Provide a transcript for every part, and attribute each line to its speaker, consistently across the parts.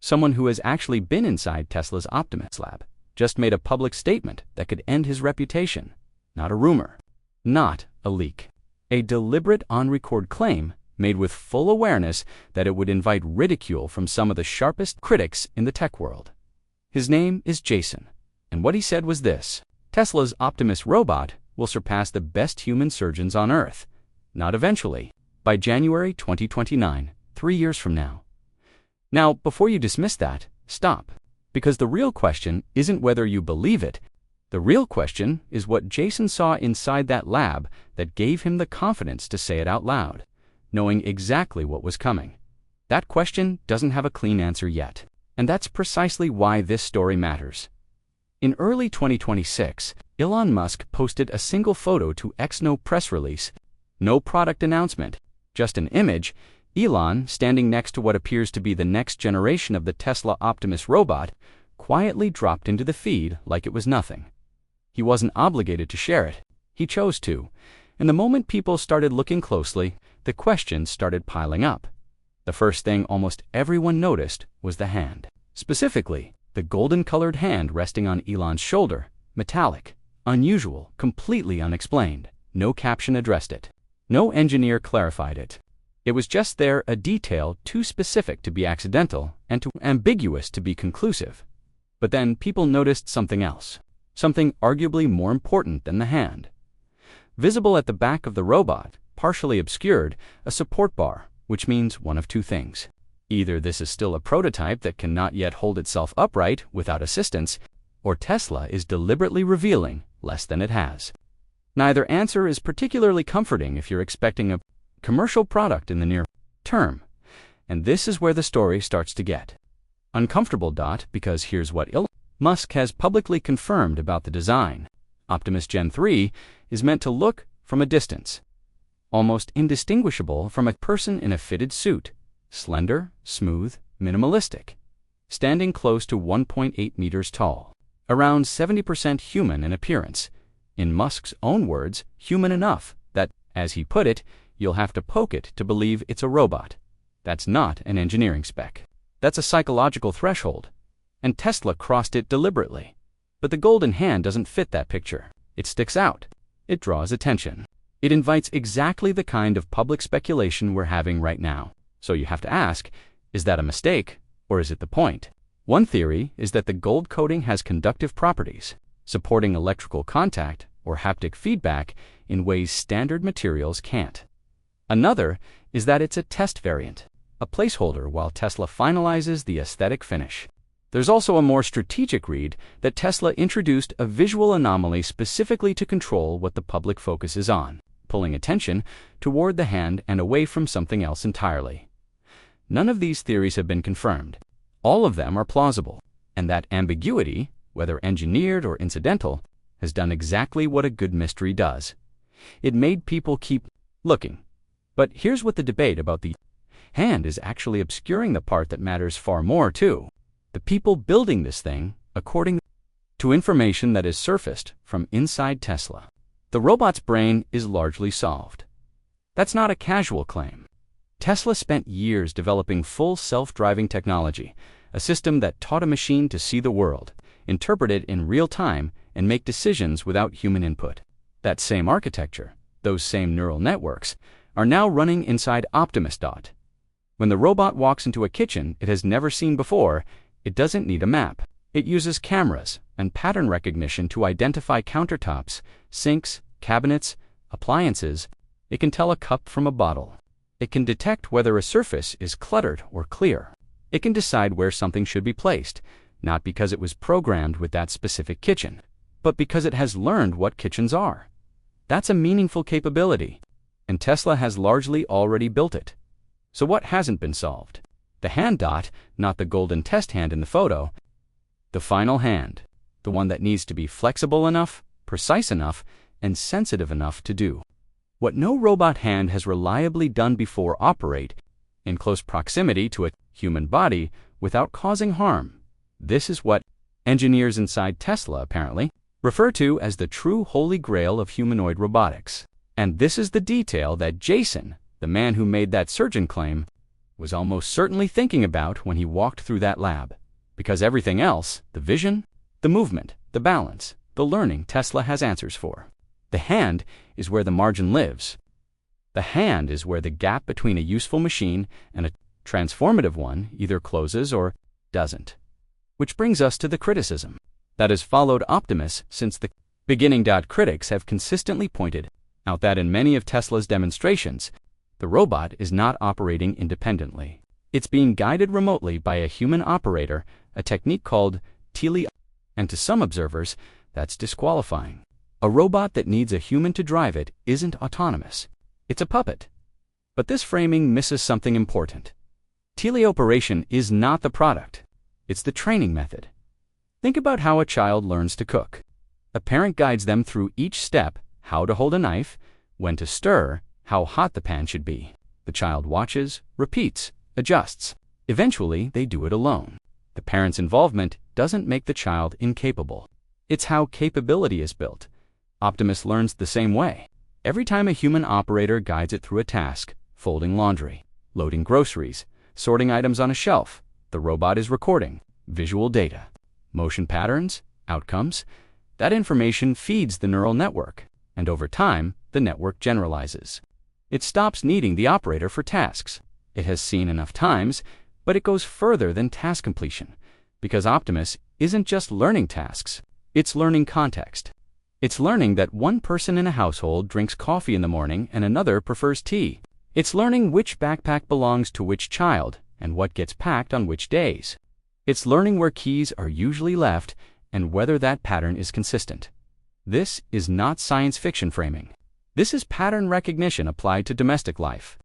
Speaker 1: someone who has actually been inside Tesla's Optimus lab, just made a public statement that could end his reputation. Not a rumor, not a leak. A deliberate on-record claim made with full awareness that it would invite ridicule from some of the sharpest critics in the tech world. His name is Jason, and what he said was this: Tesla's Optimus robot will surpass the best human surgeons on Earth. Not eventually, by January 2029, 3 years from now. Now, before you dismiss that, stop. Because the real question isn't whether you believe it. The real question is what Jason saw inside that lab that gave him the confidence to say it out loud, knowing exactly what was coming. That question doesn't have a clean answer yet, and that's precisely why this story matters. In early 2026, Elon Musk posted a single photo to X. No press release, no product announcement, just an image. Elon, standing next to what appears to be the next generation of the Tesla Optimus robot, quietly dropped into the feed like it was nothing. He wasn't obligated to share it. He chose to. And the moment people started looking closely, the questions started piling up. The first thing almost everyone noticed was the hand. Specifically, the golden-colored hand resting on Elon's shoulder. Metallic, unusual, completely unexplained. No caption addressed it. No engineer clarified it. It was just there, a detail too specific to be accidental and too ambiguous to be conclusive. But then people noticed something else, something arguably more important than the hand. Visible at the back of the robot, partially obscured, a support bar, which means one of two things. Either this is still a prototype that cannot yet hold itself upright without assistance, or Tesla is deliberately revealing less than it has. Neither answer is particularly comforting if you're expecting a commercial product in the near term. And this is where the story starts to get uncomfortable. Because here's what Elon Musk has publicly confirmed about the design. Optimus Gen 3 is meant to look from a distance almost indistinguishable from a person in a fitted suit, slender, smooth, minimalistic, standing close to 1.8 meters tall, around 70% human in appearance. In Musk's own words, human enough that, as he put it, you'll have to poke it to believe it's a robot. That's not an engineering spec. That's a psychological threshold. And Tesla crossed it deliberately. But the golden hand doesn't fit that picture. It sticks out. It draws attention. It invites exactly the kind of public speculation we're having right now. So you have to ask, is that a mistake, or is it the point? One theory is that the gold coating has conductive properties, supporting electrical contact or haptic feedback in ways standard materials can't. Another is that it's a test variant, a placeholder while Tesla finalizes the aesthetic finish. There's also a more strategic read that Tesla introduced a visual anomaly specifically to control what the public focuses on, pulling attention toward the hand and away from something else entirely. None of these theories have been confirmed. All of them are plausible, and that ambiguity, whether engineered or incidental, has done exactly what a good mystery does. It made people keep looking. But here's what the debate about the hand is actually obscuring the part that matters far more too. The people building this thing, according to information that is surfaced from inside Tesla. The robot's brain is largely solved. That's not a casual claim. Tesla spent years developing full self-driving technology, a system that taught a machine to see the world, interpret it in real time, and make decisions without human input. That same architecture, those same neural networks, are now running inside Optimus. When the robot walks into a kitchen it has never seen before, it doesn't need a map. It uses cameras and pattern recognition to identify countertops, sinks, cabinets, appliances. It can tell a cup from a bottle. It can detect whether a surface is cluttered or clear. It can decide where something should be placed, not because it was programmed with that specific kitchen, but because it has learned what kitchens are. That's a meaningful capability, and Tesla has largely already built it. So what hasn't been solved? The hand. Not the golden test hand in the photo. The final hand, the one that needs to be flexible enough, precise enough, and sensitive enough to do what no robot hand has reliably done before: operate in close proximity to a human body without causing harm. This is what engineers inside Tesla apparently refer to as the true holy grail of humanoid robotics. And this is the detail that Jason, the man who made that surgeon claim, was almost certainly thinking about when he walked through that lab. Because everything else, the vision, the movement, the balance, the learning, Tesla has answers for. The hand is where the margin lives. The hand is where the gap between a useful machine and a transformative one either closes or doesn't. Which brings us to the criticism that has followed Optimus since the beginning. Critics have consistently pointed out that in many of Tesla's demonstrations, the robot is not operating independently. It's being guided remotely by a human operator, a technique called teleoperation, and to some observers, that's disqualifying. A robot that needs a human to drive it isn't autonomous. It's a puppet. But this framing misses something important. Teleoperation is not the product. It's the training method. Think about how a child learns to cook. A parent guides them through each step: how to hold a knife, when to stir, how hot the pan should be. The child watches, repeats, adjusts. Eventually, they do it alone. The parent's involvement doesn't make the child incapable. It's how capability is built. Optimus learns the same way. Every time a human operator guides it through a task, folding laundry, loading groceries, sorting items on a shelf, the robot is recording visual data, motion patterns, outcomes. That information feeds the neural network, and over time, the network generalizes. It stops needing the operator for tasks. It has seen enough times, but it goes further than task completion, because Optimus isn't just learning tasks, it's learning context. It's learning that one person in a household drinks coffee in the morning and another prefers tea. It's learning which backpack belongs to which child and what gets packed on which days. It's learning where keys are usually left and whether that pattern is consistent. This is not science fiction framing. This is pattern recognition applied to domestic life.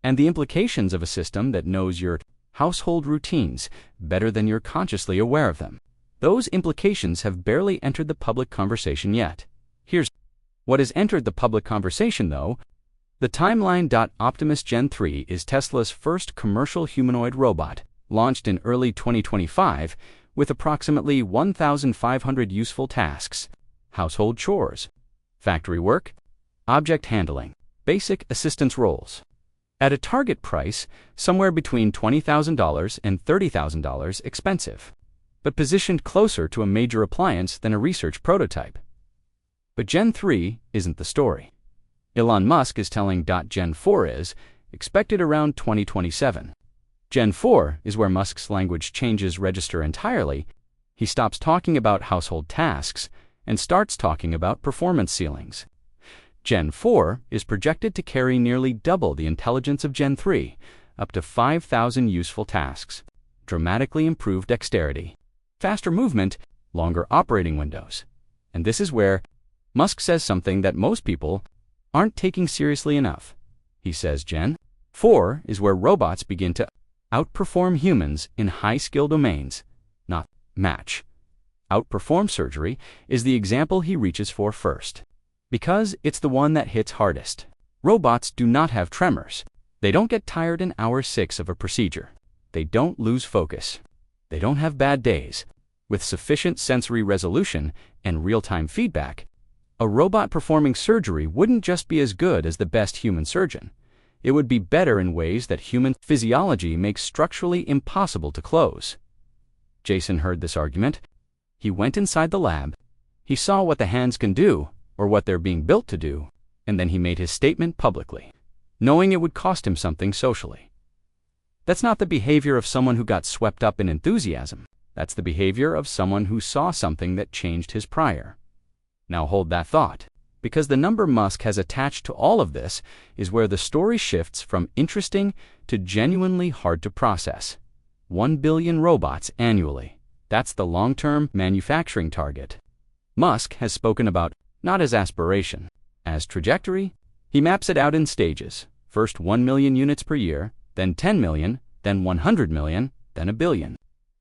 Speaker 1: And the implications of a system that knows your household routines better than you're consciously aware of them. Those implications have barely entered the public conversation yet. Here's what has entered the public conversation, though. The timeline. Optimus Gen 3 is Tesla's first commercial humanoid robot, launched in early 2025 with approximately 1,500 useful tasks: household chores, factory work, object handling, basic assistance roles. At a target price somewhere between $20,000 and $30,000 expensive, but positioned closer to a major appliance than a research prototype. But Gen 3 isn't the story. Elon Musk is telling Gen 4 is expected around 2027. Gen 4 is where Musk's language changes register entirely. He stops talking about household tasks and starts talking about performance ceilings. Gen 4 is projected to carry nearly double the intelligence of Gen 3, up to 5,000 useful tasks, dramatically improved dexterity, faster movement, longer operating windows. And this is where Musk says something that most people aren't taking seriously enough. He says Gen 4 is where robots begin to outperform humans in high-skill domains, not match. Outperform surgery is the example he reaches for first, because it's the one that hits hardest. Robots do not have tremors. They don't get tired in hour 6 of a procedure. They don't lose focus. They don't have bad days. With sufficient sensory resolution and real-time feedback, a robot performing surgery wouldn't just be as good as the best human surgeon. It would be better in ways that human physiology makes structurally impossible to close. Jason heard this argument. He went inside the lab. He saw what the hands can do, or what they're being built to do, and then he made his statement publicly, knowing it would cost him something socially. That's not the behavior of someone who got swept up in enthusiasm. That's the behavior of someone who saw something that changed his prior. Now hold that thought, because the number Musk has attached to all of this is where the story shifts from interesting to genuinely hard to process. 1 billion robots annually. That's the long-term manufacturing target. Musk has spoken about not as aspiration, as trajectory. He maps it out in stages. First 1 million units per year, then 10 million, then 100 million, then a billion.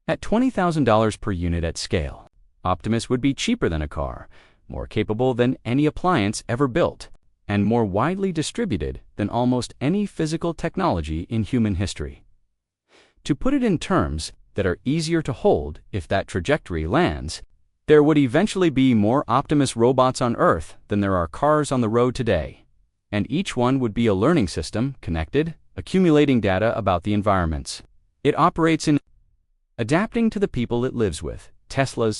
Speaker 1: At $20,000 per unit at scale, Optimus would be cheaper than a car, more capable than any appliance ever built, and more widely distributed than almost any physical technology in human history. To put it in terms that are easier to hold if that trajectory lands, there would eventually be more Optimus robots on Earth than there are cars on the road today, and each one would be a learning system connected, accumulating data about the environments it operates in, adapting to the people it lives with. Tesla's